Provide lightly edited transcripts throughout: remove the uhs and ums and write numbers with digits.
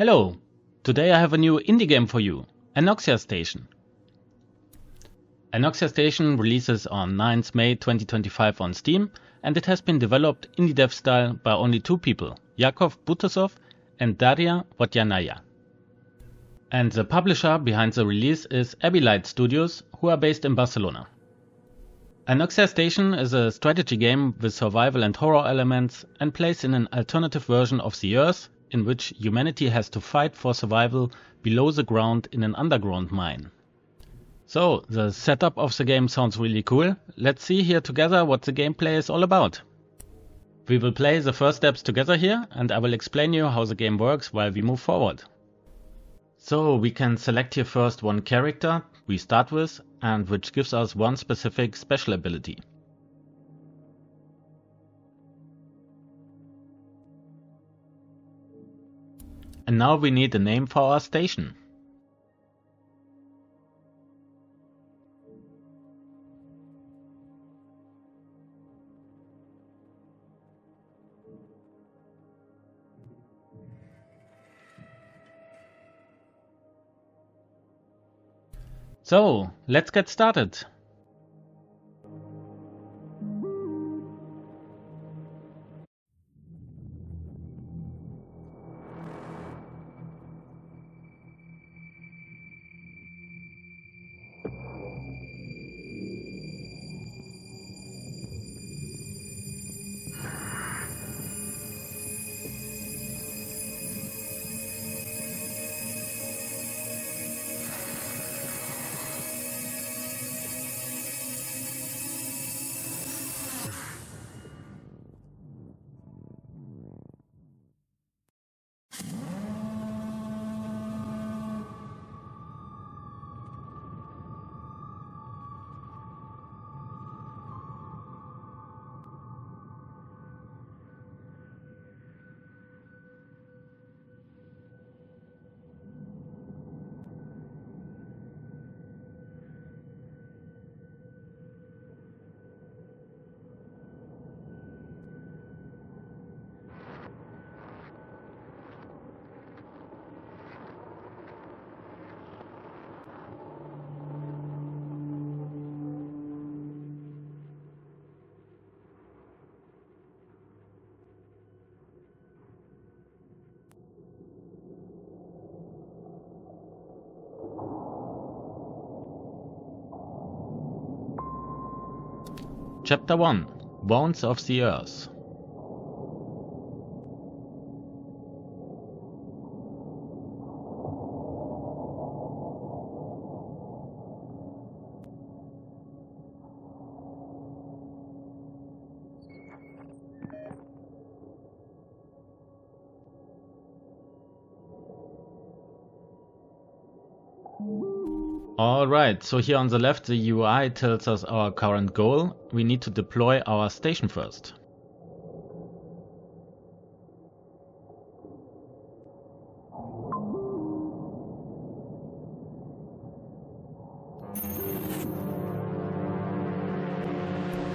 Hello! Today I have a new indie game for you, Anoxia Station. Anoxia Station releases on 9th May 2025 on Steam, and it has been developed indie dev style by only two people, Yakov Butosov and Daria Vodyanaya. And the publisher behind the release is Abylight Studios, who are based in Barcelona. Anoxia Station is a strategy game with survival and horror elements and plays in an alternative version of the Earth, in which humanity has to fight for survival below the ground in an underground mine. So, the setup of the game sounds really cool. Let's see here together what the gameplay is all about. We will play the first steps together here, and I will explain you how the game works while we move forward. So, we can select here first one character we start with, and which gives us one specific special ability. And now we need a name for our station. So, let's get started. Chapter 1: Wounds of the Earth. Alright, so here on the left the UI tells us our current goal. We need to deploy our station first.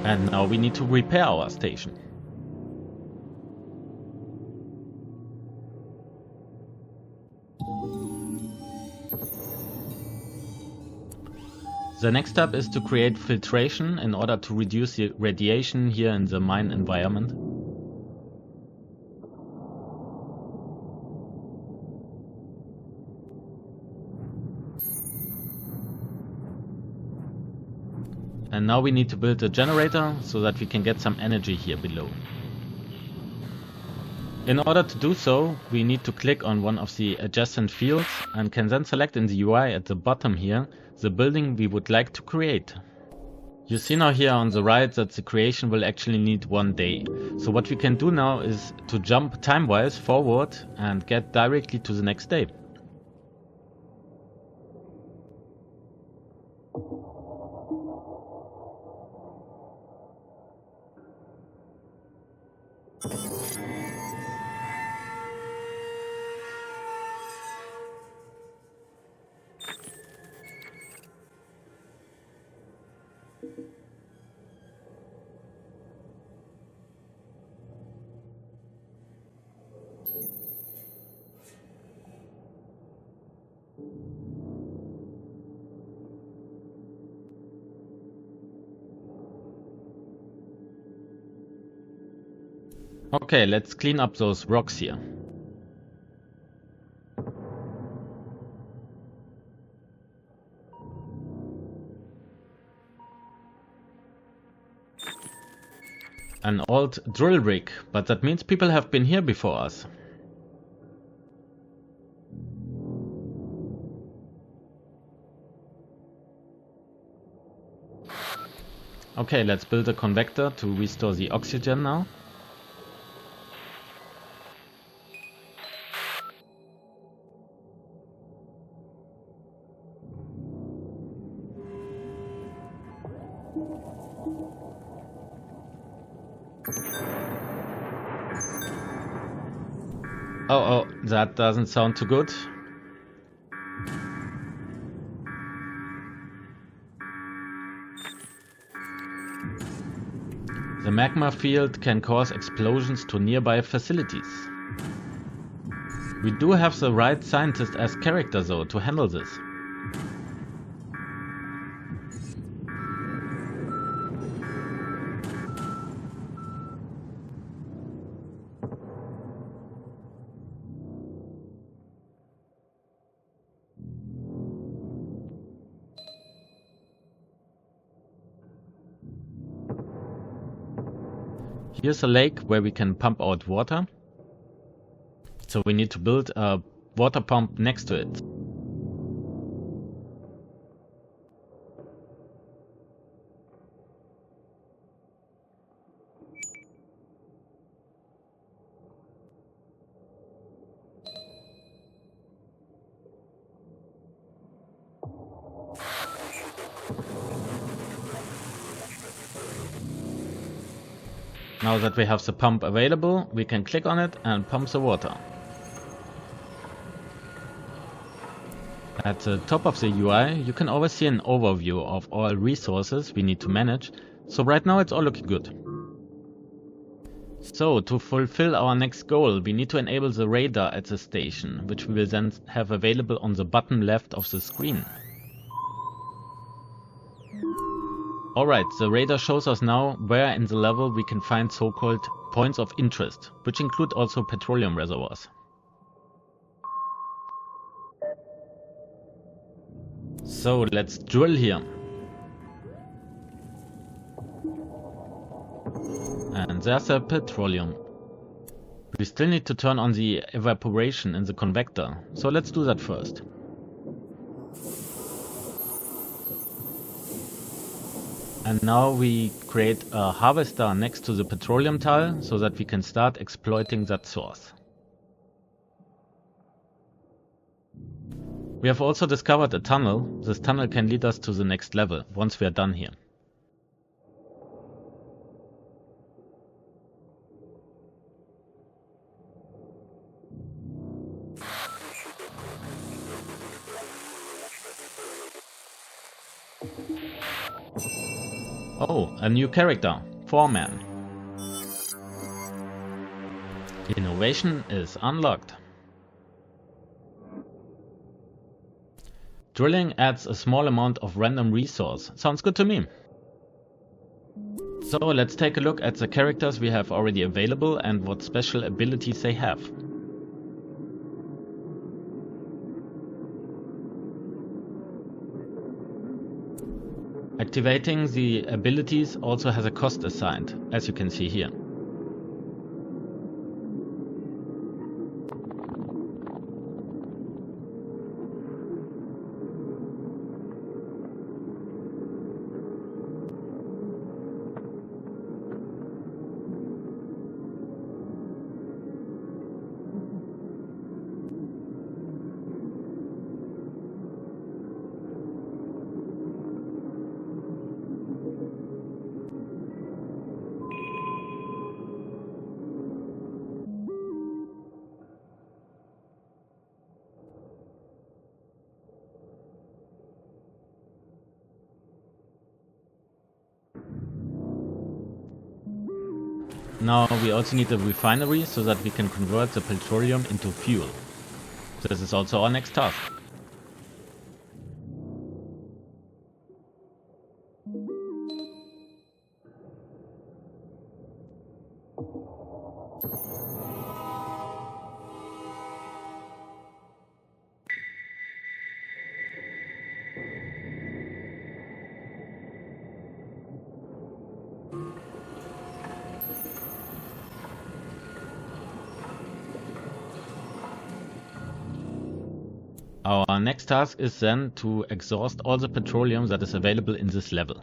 And now we need to repair our station. The next step is to create filtration in order to reduce the radiation here in the mine environment. And now we need to build a generator so that we can get some energy here below. In order to do so, we need to click on one of the adjacent fields and can then select in the UI at the bottom here the building we would like to create. You see now here on the right that the creation will actually need 1 day. So what we can do now is to jump time-wise forward and get directly to the next day. Okay, let's clean up those rocks here. An old drill rig, but that means people have been here before us. Okay, let's build a convector to restore the oxygen now. Oh, that doesn't sound too good. The magma field can cause explosions to nearby facilities. We do have the right scientist as character though to handle this. Here's a lake where we can pump out water. So we need to build a water pump next to it. Now that we have the pump available, we can click on it and pump the water. At the top of the UI, you can always see an overview of all resources we need to manage, so right now it's all looking good. So, to fulfill our next goal, we need to enable the radar at the station, which we will then have available on the bottom left of the screen. Alright, the radar shows us now where in the level we can find so-called points of interest, which include also petroleum reservoirs. So let's drill here. And there's a petroleum. We still need to turn on the evaporation in the convector, so let's do that first. And now we create a harvester next to the petroleum tile so that we can start exploiting that source. We have also discovered a tunnel. This tunnel can lead us to the next level once we are done here. Oh, a new character, Foreman. Innovation is unlocked. Drilling adds a small amount of random resource. Sounds good to me. So let's take a look at the characters we have already available and what special abilities they have. Activating the abilities also has a cost assigned, as you can see here. Now we also need a refinery so that we can convert the petroleum into fuel. This is also our next task. Our next task is then to exhaust all the petroleum that is available in this level.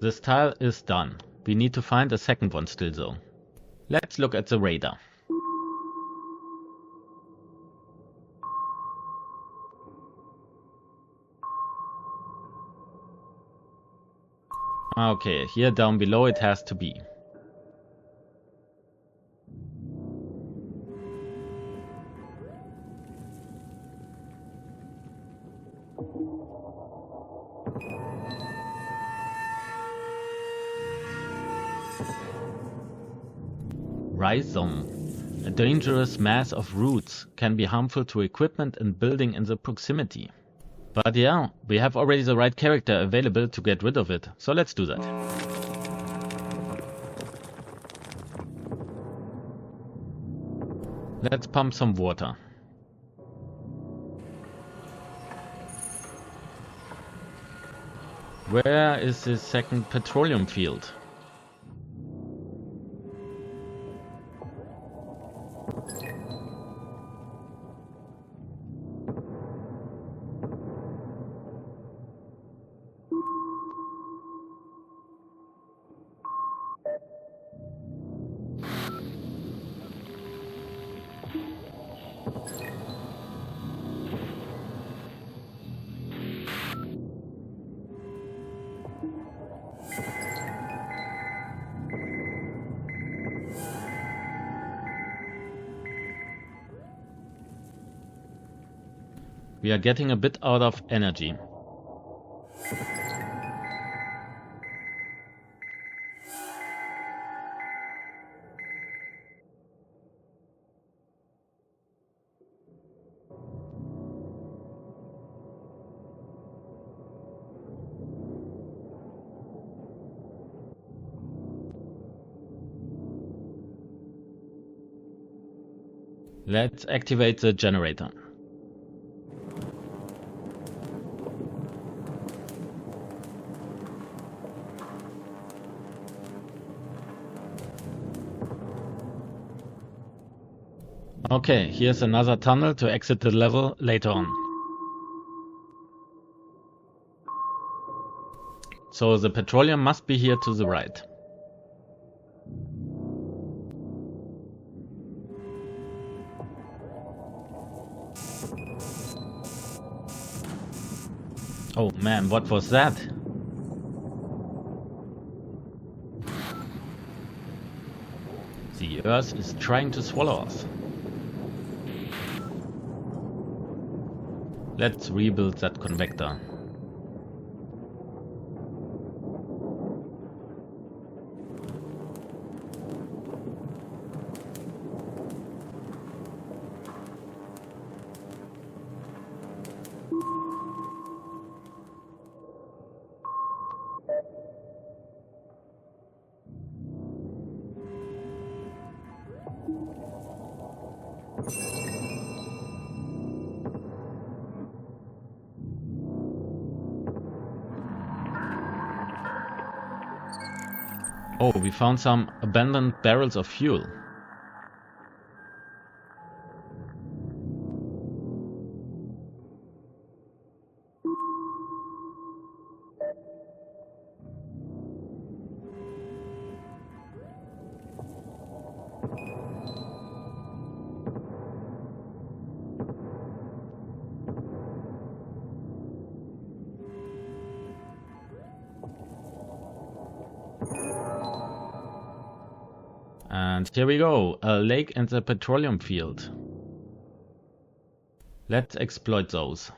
This tile is done. We need to find a second one still though. Let's look at the radar. Okay, here down below it has to be. Rhizome. A dangerous mass of roots can be harmful to equipment and building in the proximity. But yeah, we have already the right character available to get rid of it, so let's do that. Let's pump some water. Where is the second petroleum field? We are getting a bit out of energy. Let's activate the generator. Okay, here's another tunnel to exit the level later on. So the petroleum must be here to the right. Oh man, what was that? The Earth is trying to swallow us. Let's rebuild that convector. Oh, we found some abandoned barrels of fuel. And here we go, a lake and a petroleum field. Let's exploit those.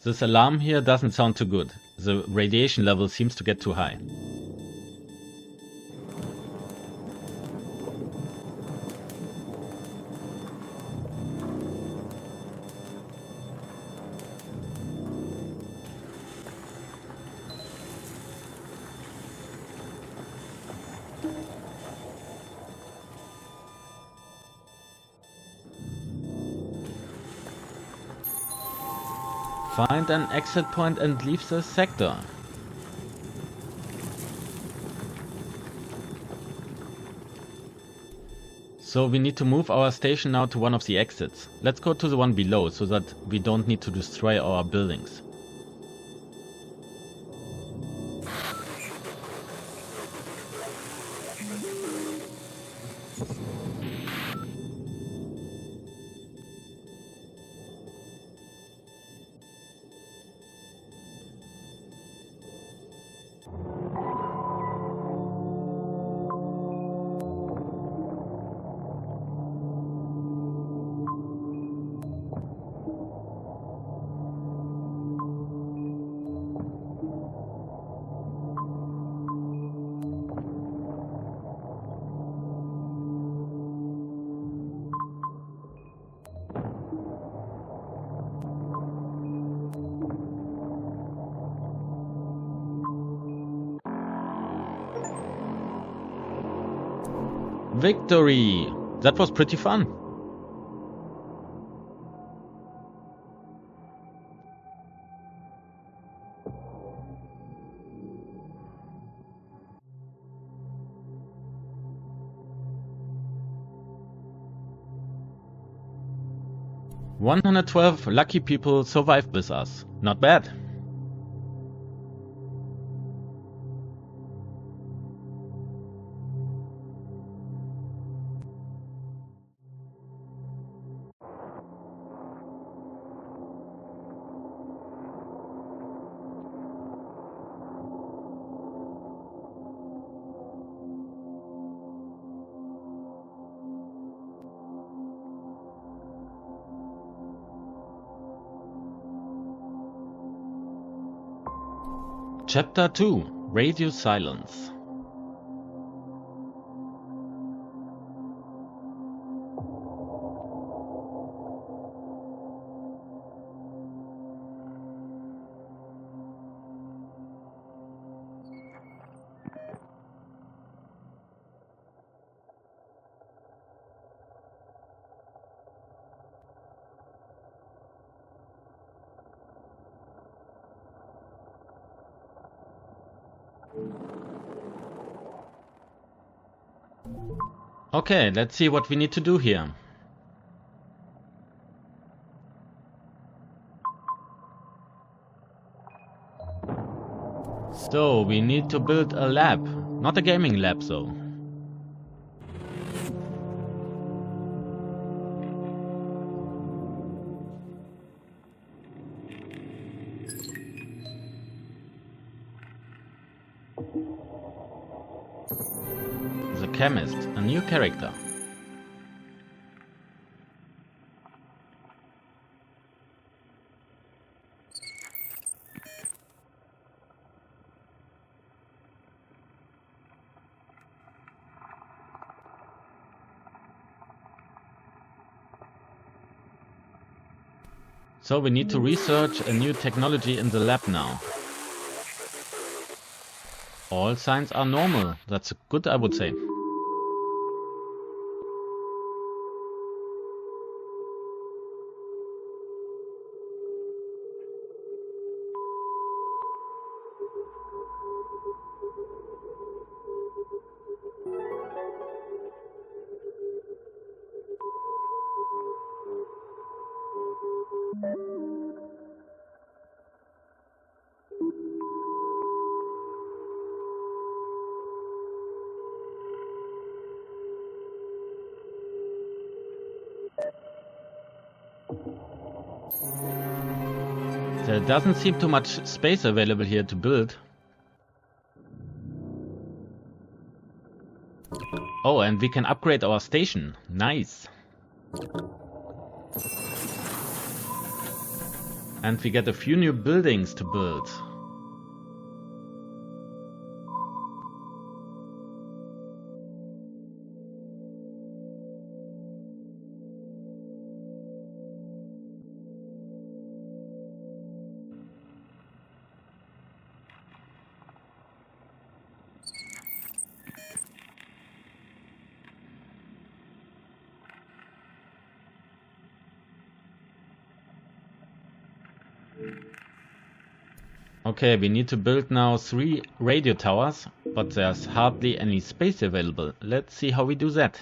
This alarm here doesn't sound too good. The radiation level seems to get too high. Find an exit point and leave the sector. So we need to move our station now to one of the exits. Let's go to the one below so that we don't need to destroy our buildings. Victory! That was pretty fun. "112 lucky people survived with us. Not bad." Chapter 2: Radio Silence. Okay, let's see what we need to do here. So, we need to build a lab. Not a gaming lab though. The Chemist, a new character. So we need to research a new technology in the lab now. All signs are normal. That's good, I would say. There doesn't seem too much space available here to build. Oh, and we can upgrade our station. Nice. And we get a few new buildings to build. Okay, we need to build now 3 radio towers, but there's hardly any space available. Let's see how we do that.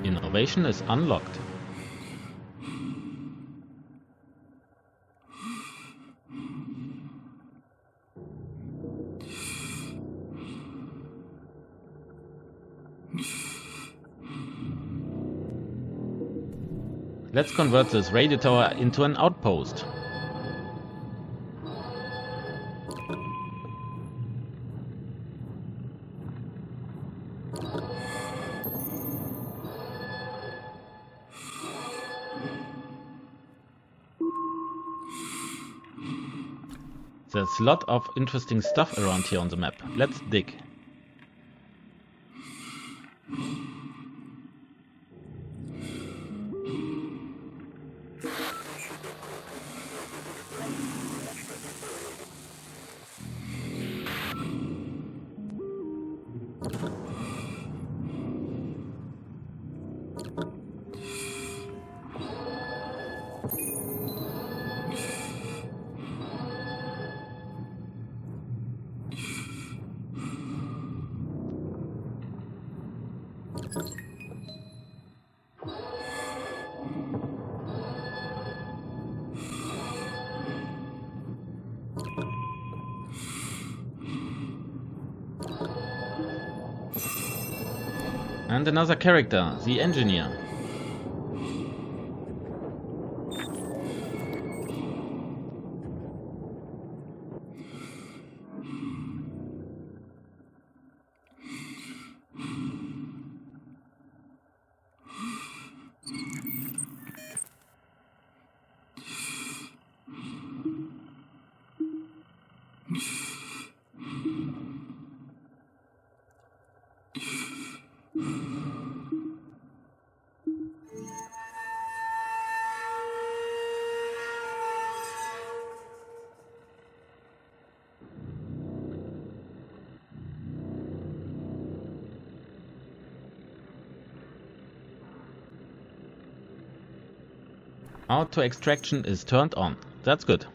Innovation is unlocked. Let's convert this radio tower into an outpost. There's a lot of interesting stuff around here on the map. Let's dig. And another character, the engineer. Auto extraction is turned on. That's good.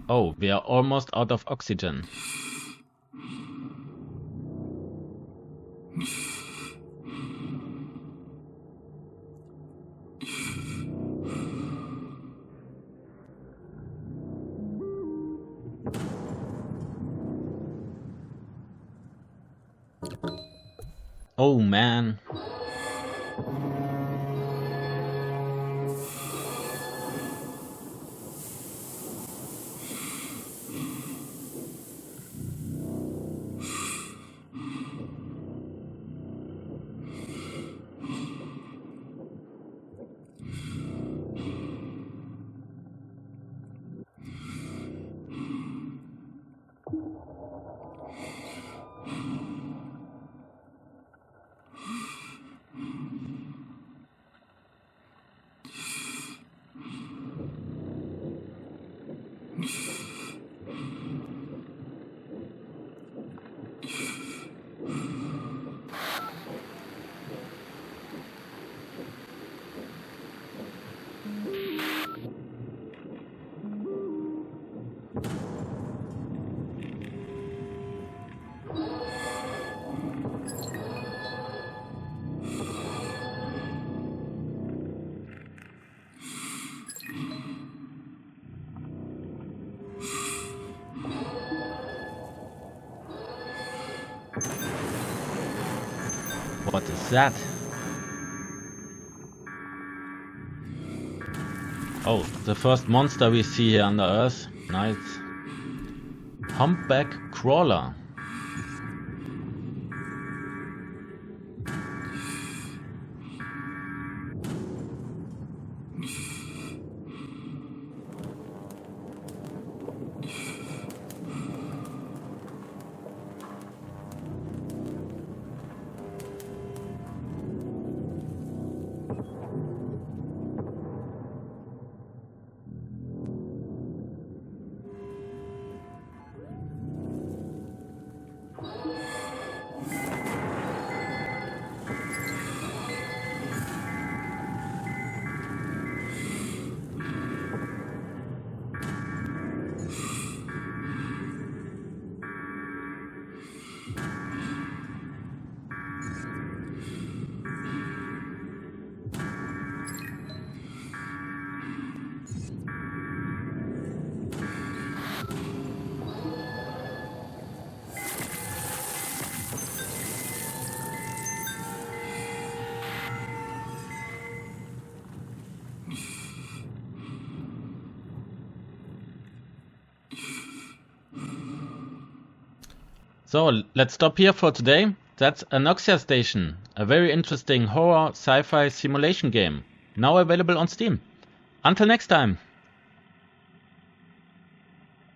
Oh, we are almost out of oxygen. Oh man. What is that? Oh, the first monster we see here under Earth. Nice. Humpback crawler. So let's stop here for today. That's Anoxia Station, a very interesting horror sci-fi simulation game, now available on Steam. Until next time.